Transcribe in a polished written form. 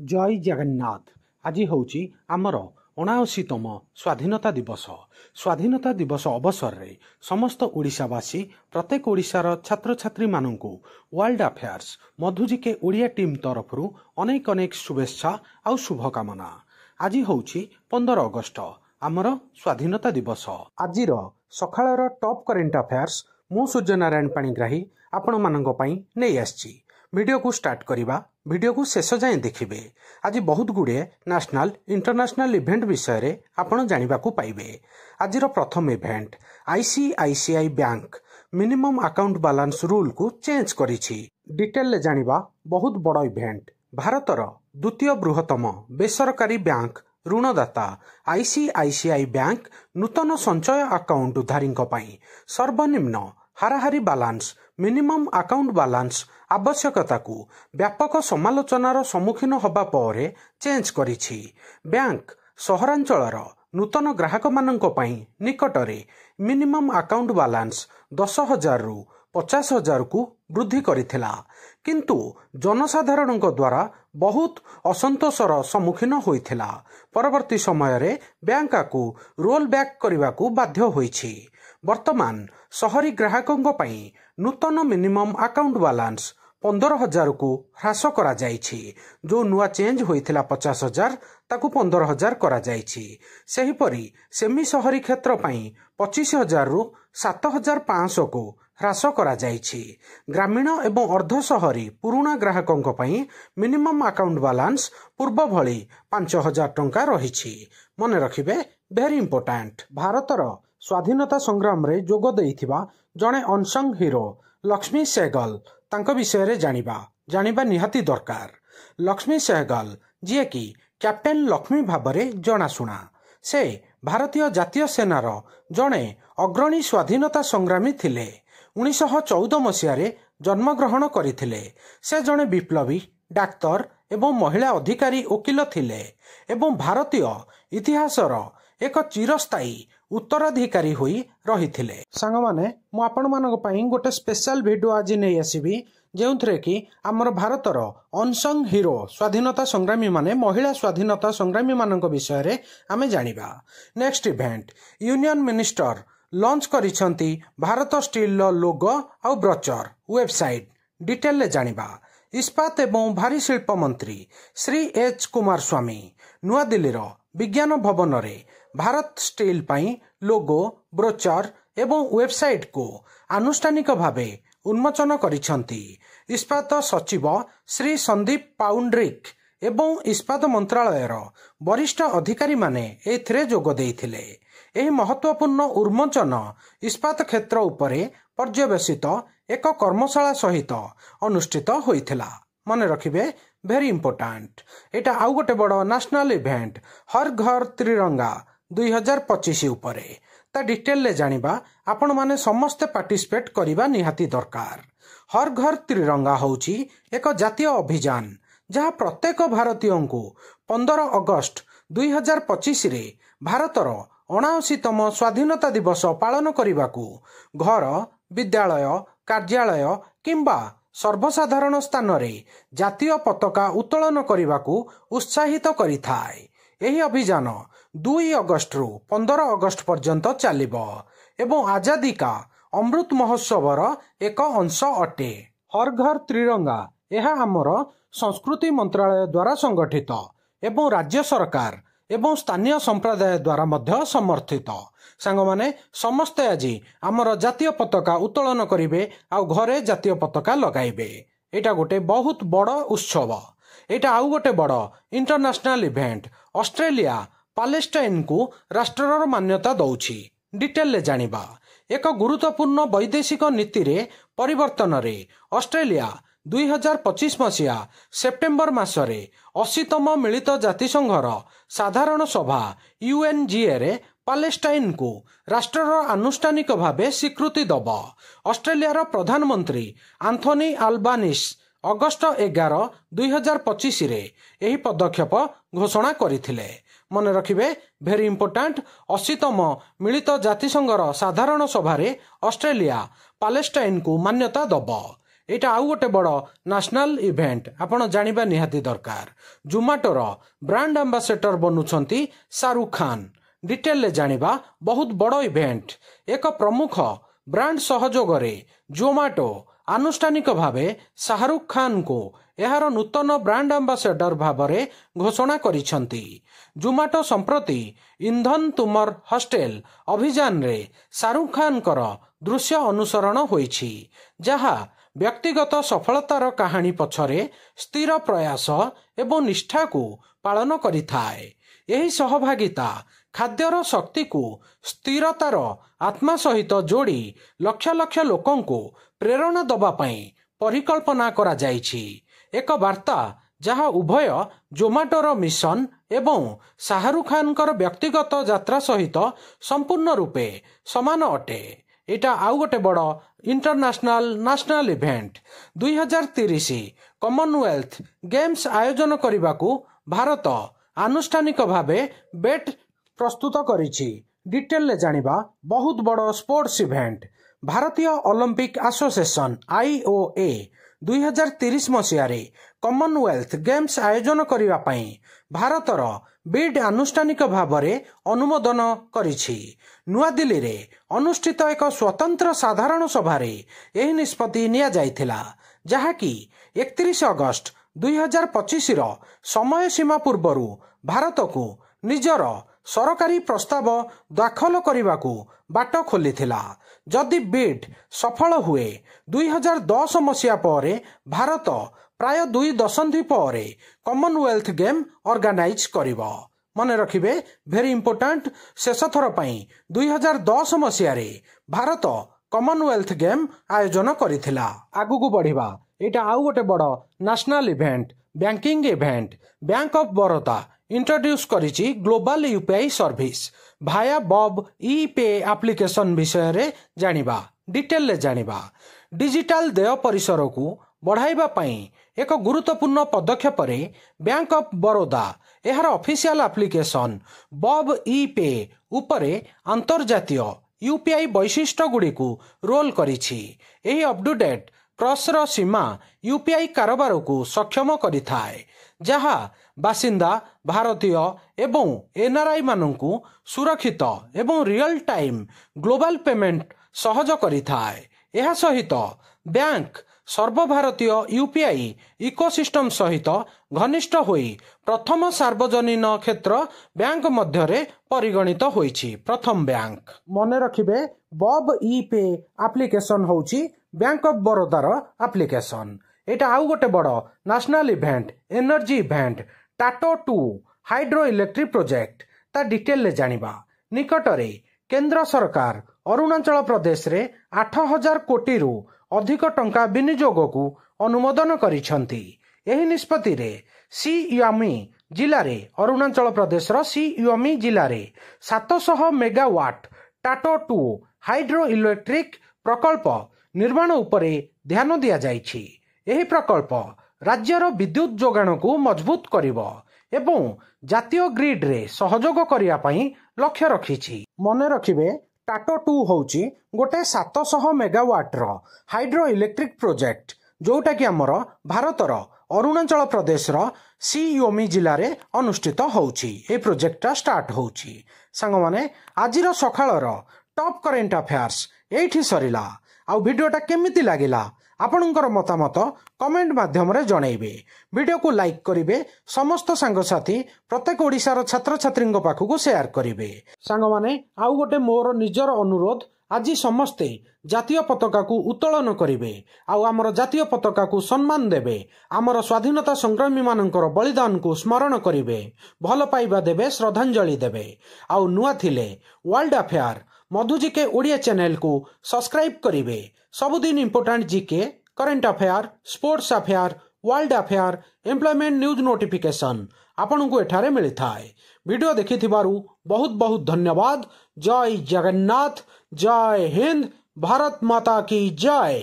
जय जगन्नाथ। आज हूँ आमर 79तम स्वाधीनता दिवस। स्वाधीनता दिवस अवसर रे समस्त ओडिशावासी प्रत्येक ओडिशार छात्र छात्री मानू वर्ल्ड अफेयर्स मधुजिके ओडिया टीम तरफ अनेक अनेक शुभेच्छा आउ शुभकामना। आज हूँ 15 अगस्ट आमर स्वाधीनता दिवस। आज सकाळर टॉप करेन्ट अफेयर्स मु सूर्यनारायण पाणिग्राही आपण मानक पई नै आछि। वीडियो को स्टार्ट करिबा, वीडियो को शेष जाए देखिबे। आज बहुत गुड़े नेशनल इंटरनेशनल इवेंट विषय रे आपण जानिबा को पाइबे। आजिर प्रथम event ICICI bank minimum account balance rule को चेंज करिछि। डिटेल ले जानिबा बहुत बड़ इवेंट। भारतर द्वितीय बृहत्तम बेसरकारी बैंक ऋणदाता आईसीआईसीआई बैंक नूतन संचय अकाउंट धारीଙ୍କ ପାଇଁ सर्वनिम्न हाराहारी बालांस मिनिमम अकाउंट बालांस आवश्यकता को व्यापक समालोचनार सम्मुखीन हबा परे चेंज करिछि। बैंक सहरांचलर नूतन ग्राहक मानଙ୍କ ପାଇଁ निकटरे मिनिमम अकाउंट बालांस 10,000 रु 50,000 को वृद्धि करिथिला, किंतु जनसाधारण द्वारा बहुत असंतोषर सम्मुखीन होइथिला। परवर्ती समय रे बैंक को रोल बैक करने को बाध्य होइछि। वर्तमान शहरी ग्राहकों पई नूतन मिनिमम अकाउंट बालांस 15,000 को ह्रास करा जाइछि। जो नुआ चेंज होइथिला 50,000 ताकू 15,000 करा जाइछि। सेही परी सेमी शहरी क्षेत्र पई 25,000 रु 7,500 को ह्रास करा जाइछि। ग्रामीण एवं अर्ध शहरी पुराना ग्राहकों पई मिनिमम अकाउंट बालांस पूर्व भली 5,000 टंका रहिछि। मन रखिबे, वेरी इंपोर्टेंट। भारतर स्वाधीनता संग्राम रे जोग देइथिबा जणे अनसंग हीरो लक्ष्मी सहगल तांको विषय रे जानिबा निहाती दरकार। लक्ष्मी सहगल जी की कैप्टेन लक्ष्मी भाबरे जनाशुना। से भारतीय जातीय सेनार जणे अग्रणी स्वाधीनता संग्रामी थिले। 1914 मसीह जन्मग्रहण करथिले। से जणे विप्लवी डाक्तर एवं महिला अधिकारी वकील थिले एवं भारतीय इतिहासर एक चिरस्थायी उत्तराधिकारी होई रहिथिले। सांग माने मु आपण मानक पई गोटे स्पेशल वीडियो आज नै आसीबी, जेउथरे कि हमर भारतर अनसंग हीरो स्वाधीनता संग्रामी माने महिला स्वाधीनता संग्रामी मानक विषय रे आमे जानिबा। Next event union minister launch करिसंती भारत स्टील लोगो आउ ब्रोचर वेबसाइट। डिटेल ले जानिबा। इस्पात एवं भारी शिल्प मंत्री श्री एच कुमार स्वामी नुआ दिल्ली रो विज्ञान भवन रे भारत स्टील पाई लोगो ब्रोचर एवं वेबसाइट को आनुष्ठानिक भावे उन्मोचन करिसंती। इस्पात सचिव श्री संदीप पाउंड्रिक एवं इस्पात मंत्रालयर वरिष्ठ अधिकारी माने एथिरे जोग देइथिले। एही महत्वपूर्ण उन्मोचन इस्पात क्षेत्र उपरे पर्यवेसित एक कर्मशाला सहित अनुष्ठित होइथिला। मन रखिबे, वेरी इंपोर्टेंट। एटा आउ गोटे बड़ नेशनल इवेंट हर घर त्रिरंगा 2025 उपरे। ता डिटेल ले जानिबा आपण माने समस्त पार्टिसिपेट करिबा निहाती दरकार। हर घर त्रिरंगा होउची एक जातीय अभियान जहाँ प्रत्येक भारतीय को 15 अगस्ट 2025 रे भारतर 79तम स्वाधीनता दिवस पालन करिबाकू घर, विद्यालय, कार्यालय किंबा सर्वसाधारण स्थान रे जातीय पताका उत्तोलन करिबाकू उत्साहित करिथाय। एही अभियान 2 अगस्ट रु 15 अगस्ट पर्यंत चलिबो एवं आजादी का अमृत महोत्सवर एक अंश अटे। हर घर त्रिरंगा यह आमर संस्कृति मंत्रालय द्वारा संगठित एवं राज्य सरकार एवं स्थानीय संप्रदाय द्वारा मध्य समर्थित। सांग माने समस्ते आज आमर जातीय पताका उत्तोलन करिवे आ घरे जातीय पताका लगाइबे। एटा गोटे बहुत बड़ उत्सव। एटा आउ गोटे बड़ इंटरनेशनल इवेंट ऑस्ट्रेलिया पैलेस्टाइन को राष्ट्रर मान्यता दौछि। डिटेल ले जानिबा। एक गुरुत्वपूर्ण वैदेशिक नीति रे परिवर्तन रे ऑस्ट्रेलिया 2025 मसीहा सेप्टेम्बर मासरे 80तम मिलित जातिसंघर साधारण सभा UNGA रे पैलेस्टाइन को राष्ट्रर आनुष्ठानिक भावे स्वीकृति दब। ऑस्ट्रेलिया प्रधानमंत्री आंथोनी अल्बानिस अगस्ट 11, 2025 रे एही पदक्षेप घोषणा करिथिले। मन रखिबे, भेरी इंपोर्टेंट। 80तम मिलित जातिसंघर साधारण सभा रे ऑस्ट्रेलिया पैलेस्टाइन को मान्यता दब। एटा आउ गोटे बड़ नेशनल इवेंट आपण जानिबा निहाती दरकार। जोमाटोर ब्रांड एम्बेसडर बनुछंती शाहरुख खान। डिटेल ले जानिबा बहुत बड़ इवेंट। एक प्रमुख ब्रांड सहयोग रे जोमाटो आनुष्ठानिक भावे शाहरुख खान को एहार नूतन ब्रांड एम्बेसडर भावरे घोषणा करिसंती। जोमाटो संप्रति इंधन तुमर हॉस्टेल अभियान रे शाहरुख खान कर दृश्य अनुसरण होईछि, जहा व्यक्तिगत सफलतार कहानी पछरे स्थिर प्रयास एवं निष्ठा को पालन करिथाए। एही सहभागिता खाद्यर शक्ति को स्थिरतार आत्मा सहित जोड़ी लक्ष लक्ष लोकों को प्रेरणा दबा पई परिकल्पना करा जाइछि। एक वार्ता जहां उभय जोमाटोर मिशन एवं शाहरुख खानकर व्यक्तिगत यात्रा सहित संपूर्ण रूपे समान अटे। एटा आउ गोटे बड़ international national event. 2030 Commonwealth games आयोजन करने भारत आनुष्ठानिक भावे बेट प्रस्तुत करिछि। डिटेल ले जानिबा बहुत बड़ स्पोर्ट्स इवेंट। भारतीय ओलंपिक एसोसिएशन IOA 2030 मसीह कॉमनवेल्थ गेम्स आयोजन करने पाई भारतर बिड आनुष्ठानिक भावरे अनुमोदन करिछि। नुआ दिल्ली रे अनुष्ठित एक स्वतंत्र साधारण सभारे एही निष्पत्ति निया जाइथिला, जहाकी 31 अगस्त 2025 रो समय सीमा पूर्वरु भारत को निजर सरकारी प्रस्ताव दाखल करने बाट खोलिथिला। जदि बिड सफल हुए 2010 मसीहा पर भारत प्राय 2 दशंधि पर कॉमनवेल्थ गेम ऑर्गेनाइज करिवो। मने रखिबे वेरी इंपोर्टेंट, शेष थर पई 2010 मसीहा भारत कॉमनवेल्थ गेम आयोजन करिथिला। आगुकु बढ़िबा एटा आउ गोटे बड़ national event. Banking event. Bank of Baroda introduce करिछि ग्लोबल यूपीआई सर्विस भाया बॉब ई पे एप्लिकेशन विषय रे जानिबा। डिटेल ले जानिबा डिजिटल देय परिसर को बढ़ाइबा पई एक गुरुत्वपूर्ण पदक्षेप रे बैंक ऑफ बड़ौदा एहार official application BOB e pay उपरे अंतर्जातीय यूपीआई वैशिष्ट्य गुडी को रोल करिछि। एही अपडेट क्रॉसर सीमा यूपीआई कारोबार को सक्षम करिथाए, जहा बासिंदा भारतीय एवं एनआरआई माननकु सुरक्षित एवं रियल टाइम ग्लोबल पेमेंट सहज करिथाए। एहा सहित बैंक सर्वभारतीय यूपीआई इकोसिस्टम सहित घनिष्ठ होई प्रथम सार्वजनीन क्षेत्र बैंक मध्यरे परिगणित होईछि। प्रथम बैंक मने रखिबे बॉब ई पे एप्लिकेशन होउछि बैंक ऑफ बड़ौदार एप्लिकेशन। एटा आउ गोटे बड़ national event. Energy event. Tato 2 hydro electric project. ता डिटेल ले जानिबा। निकटरे केंद्र सरकार अरुणाचल प्रदेश रे 8000 कोटी रु अधिक टंका विनियोग को अनुमोदन करिसंती। एही निष्पत्ति रे सीयूएमी जिला रे अरुणाचल प्रदेश रो सीयूएमी जिला रे 700 मेगावाट टाटो 2 हाइड्रो इलेक्ट्रिक प्रकल्प निर्माण उपरे ध्यान दिया जाइछि। एही प्रकल्प राज्यर विद्युत जोगाण को मजबूत करिवो एवं जातीय ग्रिड रे सहयोग करिया पई लक्ष्य रखिछि। मने रखिबे टाटो 2 होउछि गोटे 700 मेगावाट रो हाइड्रो इलेक्ट्रिक प्रोजेक्ट, जोटा कि हमर भारतर अरुणाचल प्रदेश रो सीयूएमी जिला रे अनुष्ठित होउछि। ए प्रोजेक्टटा स्टार्ट होउछि। संग माने आजिर सखाळर टॉप करेंट अफेयर्स एठी सरिला। आ वीडियोटा केमिति लागिला आपणकर मतामत कमेंट माध्यम रे जणैबे। वीडियो को लाइक करिवे, समस्त सांगसाथी प्रत्येक ओडिशार छात्र छात्री पाखक शेयर करिवे। सांग माने आउ गोटे मोर निजर अनुरोध, आज समस्ते जातीय पताका को उत्तोलन करिवे, आउ आमर जातीय पताका को सम्मान देवे, आमर स्वाधीनता संग्रामी मानकर बलिदान को स्मरण करिवे, भल पाइबा देवे, श्रद्धांजलि देवे। आउ नुआ थिले world affair Madhu GK Odia channel को सब्सक्राइब करिवे। सबुदिन important GK, current affair, sports affair, world affair, employment news notification आपन को एठारे मिली थाए। वीडियो देखि थिबारु बहुत बहुत धन्यवाद। जय जगन्नाथ, जय हिंद, भारत माता की जय।